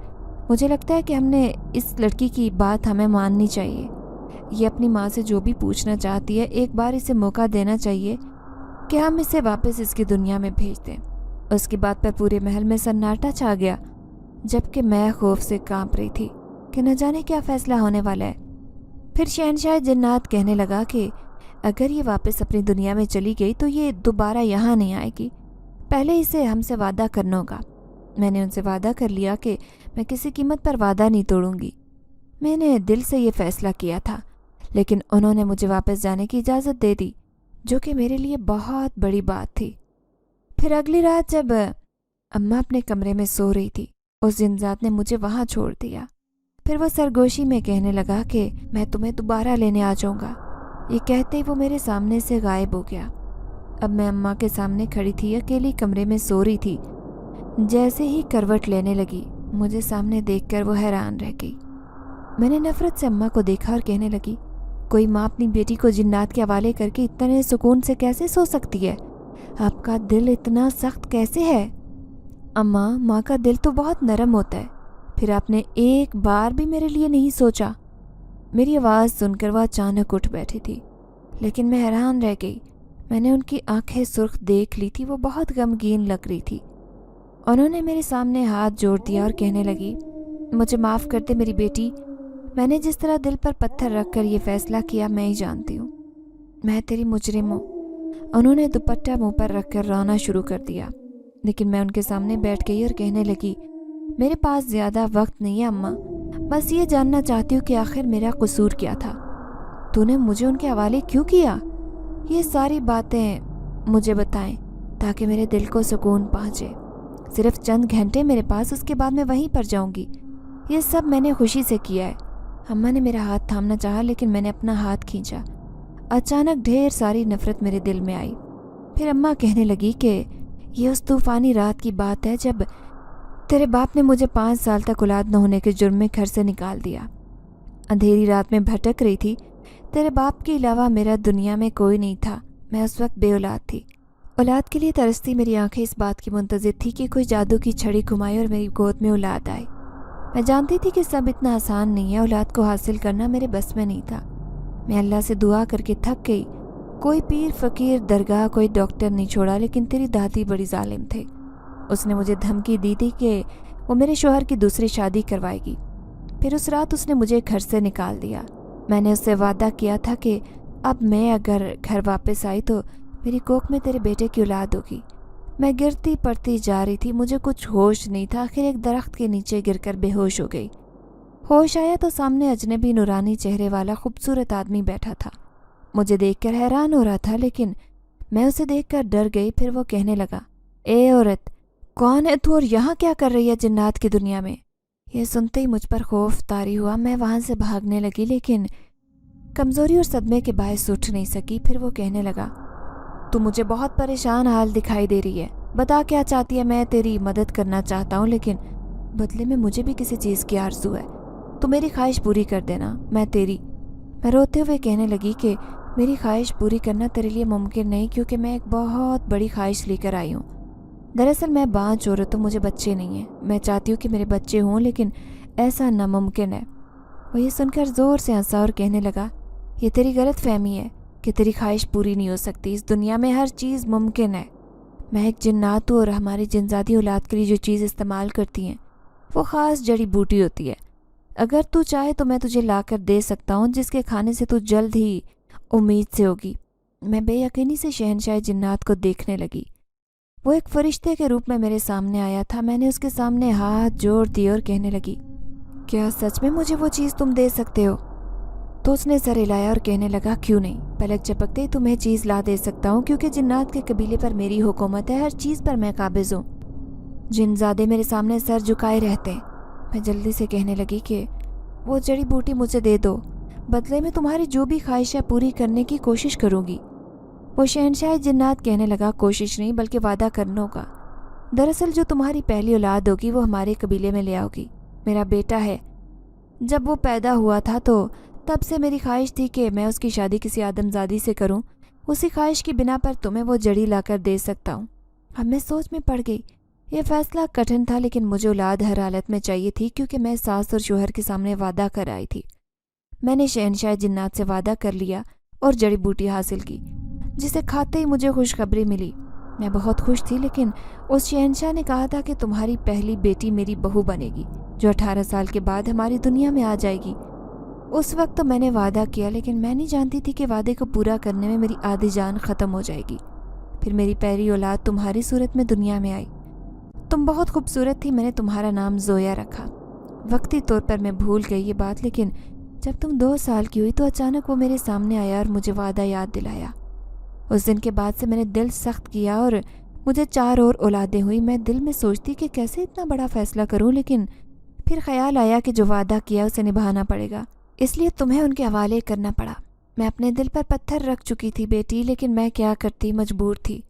मुझे लगता है कि हमने इस लड़की की बात हमें माननी चाहिए। ये अपनी माँ से जो भी पूछना चाहती है, एक बार इसे मौका देना चाहिए कि हम इसे वापस इसकी दुनिया में भेज दें। उसकी बात पर पूरे महल में सन्नाटा छा गया, जबकि मैं खौफ से कांप रही थी। कि न जाने क्या फैसला होने वाला है। फिर शहनशाह जिन्नात कहने लगा कि अगर ये वापस अपनी दुनिया में चली गई तो ये दोबारा यहाँ नहीं आएगी, पहले इसे हमसे वादा करना होगा। मैंने उनसे वादा कर लिया कि मैं किसी कीमत पर वादा नहीं तोड़ूंगी। मैंने दिल से ये फैसला किया था, लेकिन उन्होंने मुझे वापस जाने की इजाज़त दे दी, जो कि मेरे लिए बहुत बड़ी बात थी। फिर अगली रात जब अम्मा अपने कमरे में सो रही थी, उस जिनजात ने मुझे वहाँ छोड़ दिया। फिर वो सरगोशी में कहने लगा कि मैं तुम्हें दोबारा लेने आ जाऊँगा। ये कहते ही वो मेरे सामने से गायब हो गया। अब मैं अम्मा के सामने खड़ी थी, अकेली कमरे में सो रही थी। जैसे ही करवट लेने लगी, मुझे सामने देखकर वो हैरान रह गई। मैंने नफरत से अम्मा को देखा और कहने लगी, कोई माँ अपनी बेटी को जिन्नात के हवाले करके इतने सुकून से कैसे सो सकती है? आपका दिल इतना सख्त कैसे है? अम्मा, माँ का दिल तो बहुत नरम होता है, फिर आपने एक बार भी मेरे लिए नहीं सोचा। मेरी आवाज़ सुनकर वह अचानक उठ बैठी थी, लेकिन मैं हैरान रह गई। मैंने उनकी आंखें सुर्ख देख ली थी, वो बहुत गमगीन लग रही थी। उन्होंने मेरे सामने हाथ जोड़ दिया और कहने लगी, मुझे माफ़ कर दे मेरी बेटी, मैंने जिस तरह दिल पर पत्थर रख कर ये फैसला किया मैं ही जानती हूँ, मैं तेरी मुजरिम हूँ। उन्होंने दुपट्टा मुंह पर रख कर रोना शुरू कर दिया, लेकिन मैं उनके सामने बैठ गई और कहने लगी, मेरे पास ज़्यादा वक्त नहीं है अम्मा, बस ये जानना चाहती हूँ कि आखिर मेरा कसूर क्या था? तूने मुझे उनके हवाले क्यों किया? ये सारी बातें मुझे बताएं ताकि मेरे दिल को सुकून पहुँचे। सिर्फ चंद घंटे मेरे पास, उसके बाद मैं वहीं पर जाऊंगी। ये सब मैंने खुशी से किया है। अम्मा ने मेरा हाथ थामना चाहा, लेकिन मैंने अपना हाथ खींचा। अचानक ढेर सारी नफरत मेरे दिल में आई। फिर अम्मा कहने लगी कि ये उस तूफ़ानी रात की बात है जब तेरे बाप ने मुझे 5 साल तक औलाद न होने के जुर्म में घर से निकाल दिया। अंधेरी रात में भटक रही थी। तेरे बाप के अलावा मेरा दुनिया में कोई नहीं था। मैं उस वक्त बेऔलाद थी। औलाद के लिए तरसती मेरी आंखें इस बात की मुंतज़िर थी कि कोई जादू की छड़ी घुमाई और मेरी गोद में औलाद आई। मैं जानती थी कि सब इतना आसान नहीं है, औलाद को हासिल करना मेरे बस में नहीं था। मैं अल्लाह से दुआ करके थक गई। कोई पीर फ़कीर, दरगाह, कोई डॉक्टर नहीं छोड़ा, लेकिन तेरी दादी बड़ी जालिम थे। उसने मुझे धमकी दी थी कि वो मेरे शोहर की दूसरी शादी करवाएगी। फिर उस रात उसने मुझे घर से निकाल दिया। मैंने उससे वादा किया था कि अब मैं अगर घर वापस आई तो मेरी कोख में तेरे बेटे की औलाद होगी। मैं गिरती पड़ती जा रही थी, मुझे कुछ होश नहीं था। आखिर एक दरख्त के नीचे गिरकर बेहोश हो गई। होश आया तो सामने अजनबी नूरानी चेहरे वाला खूबसूरत आदमी बैठा था। मुझे देखकर हैरान हो रहा था, लेकिन मैं उसे देखकर डर गई। फिर वो कहने लगा, ए औरत, कौन है तू और यहाँ क्या कर रही है जिन्नात की दुनिया में? यह सुनते ही मुझ पर खौफ तारी हुआ। मैं वहाँ से भागने लगी, लेकिन कमज़ोरी और सदमे के बायस उठ नहीं सकी। फिर वो कहने लगा, तू मुझे बहुत परेशान हाल दिखाई दे रही है, बता क्या चाहती है? मैं तेरी मदद करना चाहता हूँ, लेकिन बदले में मुझे भी किसी चीज़ की आरज़ू है। तो मेरी ख्वाहिश पूरी कर देना, मैं तेरी। मैं रोते हुए कहने लगी कि मेरी ख्वाहिश पूरी करना तेरे लिए मुमकिन नहीं, क्योंकि मैं एक बहुत बड़ी ख्वाहिश लेकर आई हूँ। दरअसल मैं बांझ औरत हूँ, मुझे बच्चे नहीं हैं। मैं चाहती हूँ कि मेरे बच्चे हों, लेकिन ऐसा नामुमकिन है। वो ये सुनकर ज़ोर से हंसा और कहने लगा, ये तेरी गलत फहमी है कि तेरी ख्वाहिश पूरी नहीं हो सकती। इस दुनिया में हर चीज़ मुमकिन है। मैं एक जिन्नात हूँ और हमारी जिनजादी औलाद के लिए जो चीज़ इस्तेमाल करती हैं वो ख़ास जड़ी बूटी होती है। अगर तू चाहे तो मैं तुझे ला कर दे सकता हूँ, जिसके खाने से तू जल्द ही उम्मीद से होगी। मैं बेयकीनी से शहनशाह जिन्नात को देखने लगी। वो एक फरिश्ते के रूप में मेरे सामने आया था। मैंने उसके सामने हाथ जोड़ दिए और कहने लगी, क्या सच में मुझे वो चीज़ तुम दे सकते हो? तो उसने सर हिलाया और कहने लगा, क्यों नहीं, पलक झपकते ही तुम्हें चीज़ ला दे सकता हूँ, क्योंकि जिन्नात के कबीले पर मेरी हुकूमत है। हर चीज़ पर मैं काबिज़ हूँ। जिनज़ादे मेरे सामने सर झुकाए रहते हैं। मैं जल्दी से कहने लगी कि वो जड़ी बूटी मुझे दे दो, बदले में तुम्हारी जो भी ख्वाहिश है पूरी करने की कोशिश करूँगी। वो शहनशाह जिन्नात कहने लगा, कोशिश नहीं बल्कि वादा करना होगा। दरअसल जो तुम्हारी पहली औलाद होगी वो हमारे कबीले में ले आओगी। मेरा बेटा है। जब वो पैदा हुआ था तो तब से मेरी ख्वाहिश थी कि मैं उसकी शादी किसी आदमजादी से करूं। उसी ख्वाहिश की बिना पर तुम्हें वो जड़ी लाकर दे सकता हूं। अब मैं सोच में पड़ गई। ये फैसला कठिन था, लेकिन मुझे औलाद हर हालत में चाहिए थी, क्योंकि मैं सास और शोहर के सामने वादा कर आई थी। मैंने शहनशाह जिन्नात से वादा कर लिया और जड़ी बूटी हासिल की, जिसे खाते ही मुझे खुशखबरी मिली। मैं बहुत खुश थी, लेकिन उस शहंशाह ने कहा था कि तुम्हारी पहली बेटी मेरी बहू बनेगी, जो 18 साल के बाद हमारी दुनिया में आ जाएगी। उस वक्त तो मैंने वादा किया, लेकिन मैं नहीं जानती थी कि वादे को पूरा करने में मेरी आधी जान ख़त्म हो जाएगी। फिर मेरी पहली औलाद तुम्हारी सूरत में दुनिया में आई। तुम बहुत खूबसूरत थी, मैंने तुम्हारा नाम ज़ोया रखा। वक्ती तौर पर मैं भूल गई ये बात, लेकिन जब तुम 2 साल की हुई तो अचानक वो मेरे सामने आया और मुझे वादा याद दिलाया। उस दिन के बाद से मैंने दिल सख्त किया और मुझे 4 और औलादें हुई। मैं दिल में सोचती कि कैसे इतना बड़ा फ़ैसला करूं, लेकिन फिर ख्याल आया कि जो वादा किया उसे निभाना पड़ेगा, इसलिए तुम्हें उनके हवाले करना पड़ा। मैं अपने दिल पर पत्थर रख चुकी थी बेटी, लेकिन मैं क्या करती, मजबूर थी।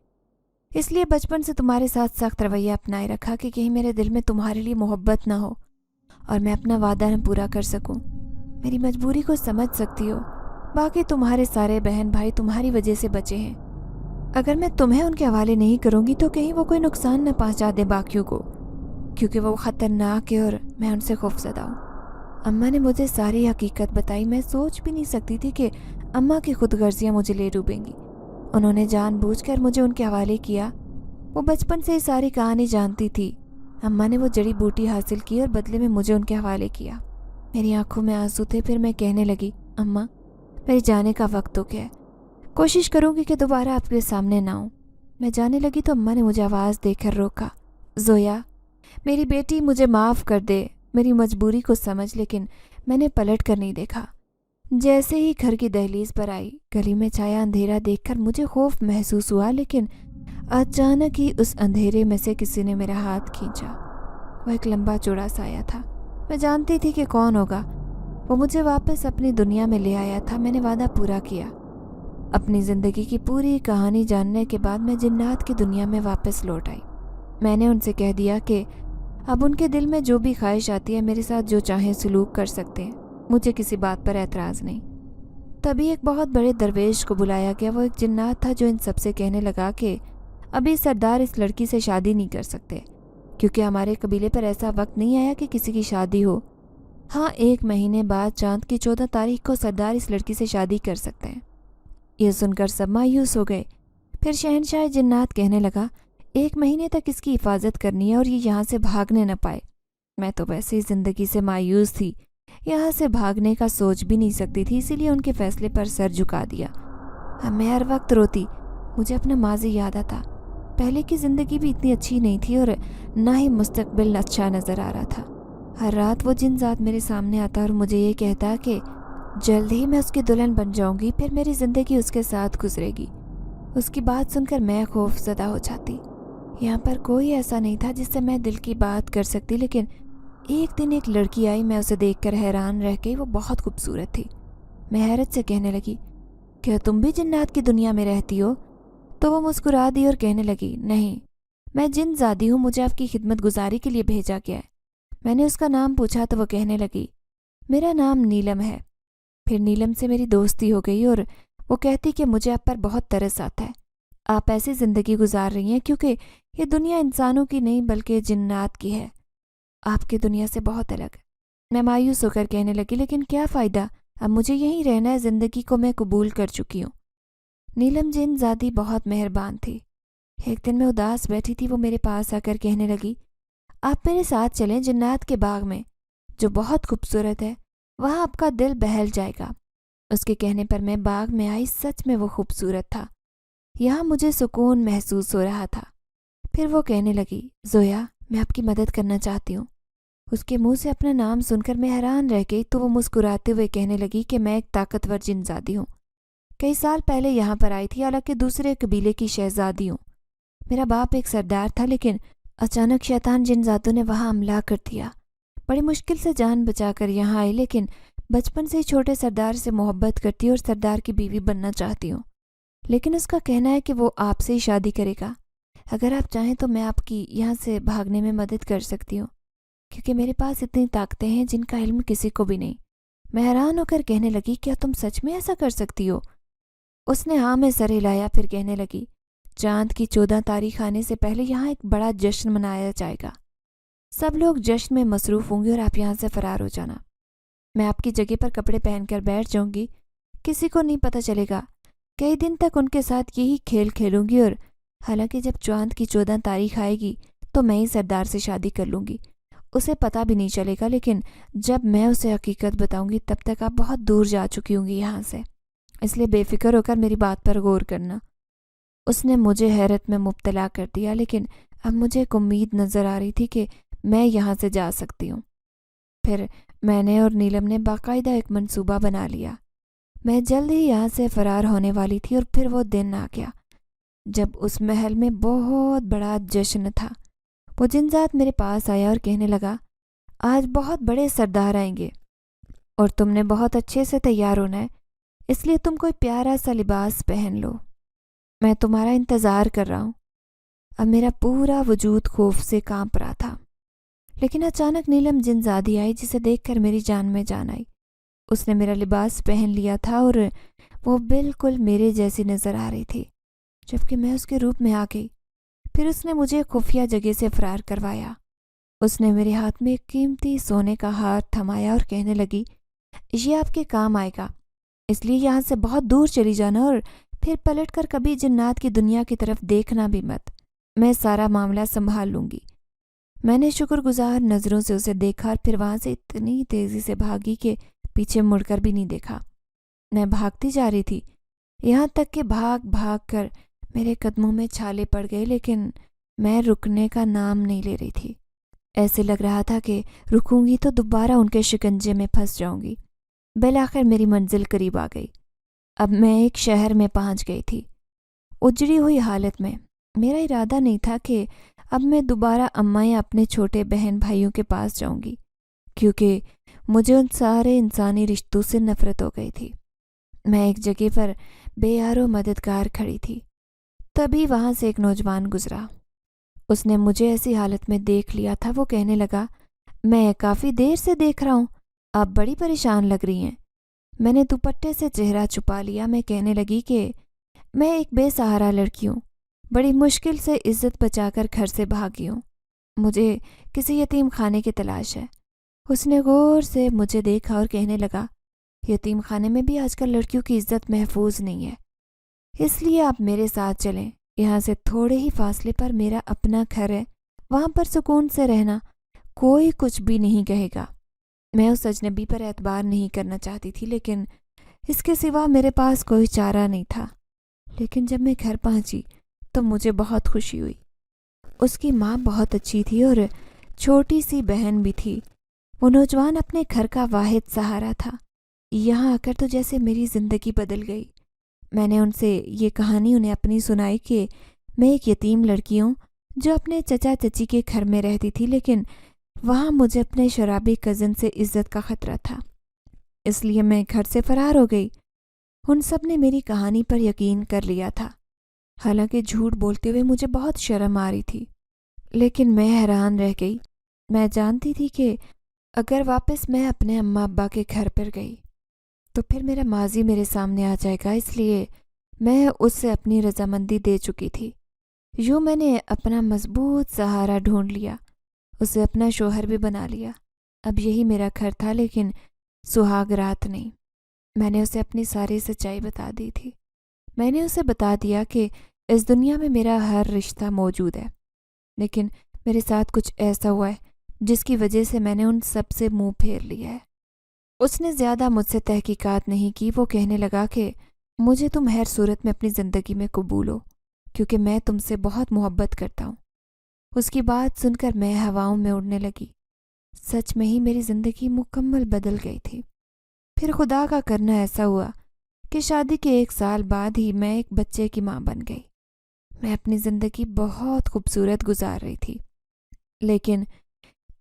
इसलिए बचपन से तुम्हारे साथ सख्त रवैया अपनाए रखा कि कहीं मेरे दिल में तुम्हारे लिए मोहब्बत ना हो और मैं अपना वादा न पूरा कर सकूं। मेरी मजबूरी को समझ सकती हो। बाकी तुम्हारे सारे बहन भाई तुम्हारी वजह से बचे हैं। अगर मैं तुम्हें उनके हवाले नहीं करूंगी तो कहीं वो कोई नुकसान न पहुंचा दे बाकियों को, क्योंकि वो ख़तरनाक है और मैं उनसे खौफज़दा हूँ। अम्मा ने मुझे सारी हकीकत बताई। मैं सोच भी नहीं सकती थी कि अम्मा की खुदगर्जियाँ मुझे ले डूबेंगी। उन्होंने जानबूझकर मुझे उनके हवाले किया। वो बचपन से ही सारी कहानी जानती थी। अम्मा ने वो जड़ी बूटी हासिल की और बदले में मुझे उनके हवाले किया। मेरी आंखों में आंसू थे। फिर मैं कहने लगी, अम्मा मेरे जाने का वक्त हो गया है, कोशिश करूँगी कि दोबारा आपके सामने ना आऊँ। मैं जाने लगी तो अम्मा ने मुझे आवाज़ देकर रोका। ज़ोया मेरी बेटी, मुझे माफ़ कर दे, मेरी मजबूरी को समझ। लेकिन मैंने पलट कर नहीं देखा। जैसे ही घर की दहलीज पर आई, गली में छाया अंधेरा देखकर मुझे खौफ महसूस हुआ, लेकिन अचानक ही उस अंधेरे में से किसी ने मेरा हाथ खींचा। वो एक लंबा चौड़ा साया था। मैं जानती थी कि कौन होगा। वो मुझे वापस अपनी दुनिया में ले आया था। मैंने वादा पूरा किया। अपनी ज़िंदगी की पूरी कहानी जानने के बाद मैं जिन्नात की दुनिया में वापस लौट आई। मैंने उनसे कह दिया कि अब उनके दिल में जो भी ख्वाहिश आती है, मेरे साथ जो चाहे सलूक कर सकते हैं, मुझे किसी बात पर एतराज़ नहीं। तभी एक बहुत बड़े दरवेश को बुलाया गया। वो एक जिन्नात था जो इन सबसे कहने लगा कि अभी सरदार इस लड़की से शादी नहीं कर सकते, क्योंकि हमारे कबीले पर ऐसा वक्त नहीं आया कि किसी की शादी हो। हाँ, 1 महीने बाद चांद की 14 तारीख को सरदार इस लड़की से शादी कर सकते हैं। ये सुनकर सब मायूस हो गए। फिर शहनशाह जिन्नात कहने लगा, 1 महीने तक इसकी हिफाजत करनी है और ये यहाँ से भागने न पाए। मैं तो वैसे ही ज़िंदगी से मायूस थी, यहाँ से भागने का सोच भी नहीं सकती थी, इसीलिए उनके फैसले पर सर झुका दिया। अब मैं हर वक्त रोती। मुझे अपना माजी याद आता। पहले की ज़िंदगी भी इतनी अच्छी नहीं थी और ना ही मुस्तकबिल अच्छा नज़र आ रहा था। हर रात वो जिन-जात मेरे सामने आता और मुझे ये कहता कि जल्द ही मैं उसकी दुल्हन बन जाऊंगी, फिर मेरी ज़िंदगी उसके साथ गुजरेगी। उसकी बात सुनकर मैं खौफज़दा हो जाती। यहाँ पर कोई ऐसा नहीं था जिससे मैं दिल की बात कर सकती, लेकिन एक दिन एक लड़की आई। मैं उसे देखकर हैरान रह गई। वो बहुत खूबसूरत थी। मैं हैरत से कहने लगी, क्या तुम भी जिन्नात की दुनिया में रहती हो? तो वो मुस्कुरा दी और कहने लगी, नहीं, मैं जिन ज़ादी हूँ, मुझे आपकी खिदमत गुजारी के लिए भेजा गया है। मैंने उसका नाम पूछा तो वो कहने लगी, मेरा नाम नीलम है। फिर नीलम से मेरी दोस्ती हो गई और वो कहती कि मुझे आप पर बहुत तरस आता है। आप ऐसी ज़िंदगी गुजार रही हैं क्योंकि ये दुनिया इंसानों की नहीं बल्कि जिन्नात की है। आपकी दुनिया से बहुत अलग। मैं मायूस होकर कहने लगी, लेकिन क्या फ़ायदा, अब मुझे यहीं रहना है, ज़िंदगी को मैं कबूल कर चुकी हूँ। नीलम जिनज़ादी बहुत मेहरबान थी। एक दिन मैं उदास बैठी थी। वो मेरे पास आकर कहने लगी, आप मेरे साथ चलें जिन्नात के बाग में, जो बहुत खूबसूरत है। वहाँ आपका दिल बहल जाएगा। उसके कहने पर मैं बाग में आई। सच में वो खूबसूरत था। यहाँ मुझे सुकून महसूस हो रहा था। फिर वो कहने लगी, ज़ोया मैं आपकी मदद करना चाहती हूँ। उसके मुंह से अपना नाम सुनकर मैं हैरान रह गई। तो वो मुस्कुराते हुए कहने लगी कि मैं एक ताकतवर जिनज़ादी हूँ। कई साल पहले यहाँ पर आई थी, हालांकि दूसरे कबीले की शहजादी हूँ। मेरा बाप एक सरदार था, लेकिन अचानक शैतान जिनज़ादों ने वहाँ हमला कर दिया। बड़ी मुश्किल से जान बचाकर यहाँ आई, लेकिन बचपन से ही छोटे सरदार से मोहब्बत करती और सरदार की बीवी बनना चाहती हूँ। लेकिन उसका कहना है कि वो आपसे ही शादी करेगा। अगर आप चाहें तो मैं आपकी यहाँ से भागने में मदद कर सकती हूँ, क्योंकि मेरे पास इतनी ताकतें हैं जिनका इल्म किसी को भी नहीं। मैं हैरान होकर कहने लगी, क्या तुम सच में ऐसा कर सकती हो? उसने हाँ में सर हिलाया। फिर कहने लगी, चांद की 14 तारीख आने से पहले यहाँ एक बड़ा जश्न मनाया जाएगा। सब लोग जश्न में मसरूफ़ होंगे और आप यहाँ से फ़रार हो जाना। मैं आपकी जगह पर कपड़े पहनकर बैठ जाऊंगी, किसी को नहीं पता चलेगा। कई दिन तक उनके साथ यही खेल खेलूंगी और حالانکہ جب چاند کی 14 تاریخ آئے گی تو میں ہی سردار سے شادی کر لوں گی، اسے پتہ بھی نہیں چلے گا، لیکن جب میں اسے حقیقت بتاؤں گی تب تک آپ بہت دور جا چکی ہوں گی یہاں سے، اس لیے بے فکر ہو کر میری بات پر غور کرنا۔ اس نے مجھے حیرت میں مبتلا کر دیا، لیکن اب مجھے ایک امید نظر آ رہی تھی کہ میں یہاں سے جا سکتی ہوں۔ پھر میں نے اور نیلم نے باقاعدہ ایک منصوبہ بنا لیا۔ میں جلد ہی یہاں سے فرار ہونے والی تھی، اور پھر وہ دن آ گیا جب اس محل میں بہت بڑا جشن تھا۔ وہ جنزاد میرے پاس آیا اور کہنے لگا، آج بہت بڑے سردار آئیں گے اور تم نے بہت اچھے سے تیار ہونا ہے، اس لیے تم کوئی پیارا سا لباس پہن لو، میں تمہارا انتظار کر رہا ہوں۔ اب میرا پورا وجود خوف سے کانپ رہا تھا، لیکن اچانک نیلم جنزادی آئی جسے دیکھ کر میری جان میں جان آئی۔ اس نے میرا لباس پہن لیا تھا اور وہ بالکل میرے جیسی نظر آ رہی تھی، جبکہ میں اس کے روپ میں آ گئی۔ پھر اس نے مجھے خفیہ جگہ سے فرار کروایا۔ اس نے میرے ہاتھ میں ایک قیمتی سونے کا ہار تھمایا اور کہنے لگی، یہ آپ کے کام آئے گا، اس لیے یہاں سے بہت دور چلی جانا اور پھر پلٹ کر کبھی جنات کی دنیا کی طرف دیکھنا بھی مت، میں سارا معاملہ سنبھال لوں گی۔ میں نے شکر گزار نظروں سے اسے دیکھا اور پھر وہاں سے اتنی تیزی سے بھاگی کہ پیچھے مڑ کر بھی نہیں دیکھا۔ میں بھاگتی جا رہی تھی، یہاں تک کہ بھاگ بھاگ کر میرے قدموں میں چھالے پڑ گئے، لیکن میں رکنے کا نام نہیں لے رہی تھی۔ ایسے لگ رہا تھا کہ رکوں گی تو دوبارہ ان کے شکنجے میں پھنس جاؤں گی۔ بالآخر میری منزل قریب آ گئی۔ اب میں ایک شہر میں پہنچ گئی تھی، اجڑی ہوئی حالت میں۔ میرا ارادہ نہیں تھا کہ اب میں دوبارہ اماں یا اپنے چھوٹے بہن بھائیوں کے پاس جاؤں گی، کیونکہ مجھے ان سارے انسانی رشتوں سے نفرت ہو گئی تھی۔ میں ایک جگہ پر بے یار و مددگار کھڑی تھی، تبھی وہاں سے ایک نوجوان گزرا۔ اس نے مجھے ایسی حالت میں دیکھ لیا تھا۔ وہ کہنے لگا، میں کافی دیر سے دیکھ رہا ہوں، آپ بڑی پریشان لگ رہی ہیں۔ میں نے دوپٹے سے چہرہ چھپا لیا۔ میں کہنے لگی کہ میں ایک بے سہارا لڑکی ہوں، بڑی مشکل سے عزت بچا کر گھر سے بھاگی ہوں، مجھے کسی یتیم خانے کی تلاش ہے۔ اس نے غور سے مجھے دیکھا اور کہنے لگا، یتیم خانے میں بھی آج کل لڑکیوں کی عزت محفوظ نہیں ہے، اس لیے آپ میرے ساتھ چلیں، یہاں سے تھوڑے ہی فاصلے پر میرا اپنا گھر ہے، وہاں پر سکون سے رہنا، کوئی کچھ بھی نہیں کہے گا۔ میں اس اجنبی پر اعتبار نہیں کرنا چاہتی تھی، لیکن اس کے سوا میرے پاس کوئی چارہ نہیں تھا۔ لیکن جب میں گھر پہنچی تو مجھے بہت خوشی ہوئی۔ اس کی ماں بہت اچھی تھی اور چھوٹی سی بہن بھی تھی۔ وہ نوجوان اپنے گھر کا واحد سہارا تھا۔ یہاں آ کر تو جیسے میری زندگی بدل گئی۔ میں نے ان سے یہ کہانی انہیں اپنی سنائی کہ میں ایک یتیم لڑکی ہوں جو اپنے چچا چچی کے گھر میں رہتی تھی، لیکن وہاں مجھے اپنے شرابی کزن سے عزت کا خطرہ تھا، اس لیے میں گھر سے فرار ہو گئی۔ ان سب نے میری کہانی پر یقین کر لیا تھا، حالانکہ جھوٹ بولتے ہوئے مجھے بہت شرم آ رہی تھی، لیکن میں حیران رہ گئی۔ میں جانتی تھی کہ اگر واپس میں اپنے اماں ابا کے گھر پر گئی تو پھر میرا ماضی میرے سامنے آ جائے گا، اس لیے میں اس سے اپنی رضامندی دے چکی تھی۔ یوں میں نے اپنا مضبوط سہارا ڈھونڈ لیا، اسے اپنا شوہر بھی بنا لیا۔ اب یہی میرا گھر تھا، لیکن سہاگ رات نہیں۔ میں نے اسے اپنی ساری سچائی بتا دی تھی۔ میں نے اسے بتا دیا کہ اس دنیا میں میرا ہر رشتہ موجود ہے، لیکن میرے ساتھ کچھ ایسا ہوا ہے جس کی وجہ سے میں نے ان سب سے منہ پھیر لیا ہے۔ اس نے زیادہ مجھ سے تحقیقات نہیں کی۔ وہ کہنے لگا کہ مجھے تم ہر صورت میں اپنی زندگی میں قبول ہو، کیونکہ میں تم سے بہت محبت کرتا ہوں۔ اس کی بات سن کر میں ہواؤں میں اڑنے لگی۔ سچ میں ہی میری زندگی مکمل بدل گئی تھی۔ پھر خدا کا کرنا ایسا ہوا کہ شادی کے 1 سال بعد ہی میں ایک بچے کی ماں بن گئی۔ میں اپنی زندگی بہت خوبصورت گزار رہی تھی، لیکن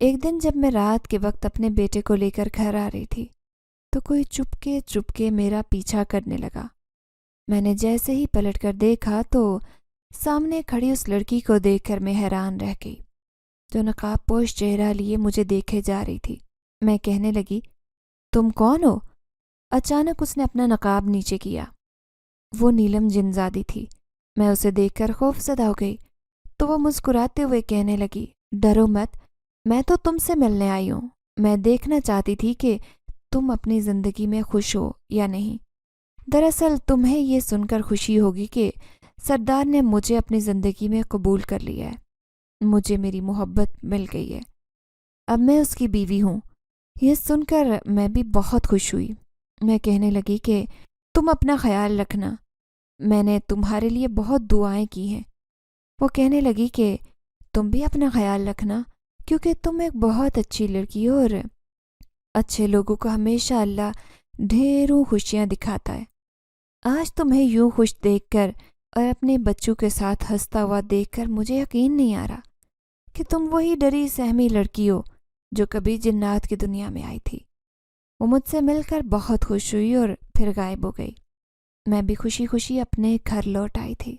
ایک دن جب میں رات کے وقت اپنے بیٹے کو لے کر گھر آ رہی تھی تو کوئی چپ کے میرا پیچھا کرنے لگا۔ میں نے جیسے ہی پلٹ کر دیکھا تو سامنے کھڑی اس لڑکی کو دیکھ کر میں حیران رہ گئی، جو نقاب پوش چہرہ لیے مجھے دیکھے جا رہی تھی۔ میں کہنے لگی، تم کون ہو؟ اچانک اس نے اپنا نقاب نیچے کیا۔ وہ نیلم جنزادی تھی۔ میں اسے دیکھ کر خوف زدہ ہو گئی تو وہ مسکراتے ہوئے کہنے لگی، ڈرو مت، میں تو تم سے ملنے آئی ہوں۔ میں دیکھنا چاہتی تھی کہ تم اپنی زندگی میں خوش ہو یا نہیں۔ دراصل تمہیں یہ سن کر خوشی ہوگی کہ سردار نے مجھے اپنی زندگی میں قبول کر لیا ہے، مجھے میری محبت مل گئی ہے، اب میں اس کی بیوی ہوں۔ یہ سن کر میں بھی بہت خوش ہوئی۔ میں کہنے لگی کہ تم اپنا خیال رکھنا، میں نے تمہارے لیے بہت دعائیں کی ہیں۔ وہ کہنے لگی کہ تم بھی اپنا خیال رکھنا، کیونکہ تم ایک بہت اچھی لڑکی ہو اور اچھے لوگوں کو ہمیشہ اللہ ڈھیروں خوشیاں دکھاتا ہے۔ آج تمہیں یوں خوش دیکھ کر اور اپنے بچوں کے ساتھ ہنستا ہوا دیکھ کر مجھے یقین نہیں آ رہا کہ تم وہی ڈری سہمی لڑکی ہو جو کبھی جنات کی دنیا میں آئی تھی۔ وہ مجھ سے مل کر بہت خوش ہوئی اور پھر غائب ہو گئی۔ میں بھی خوشی خوشی اپنے گھر لوٹ آئی تھی۔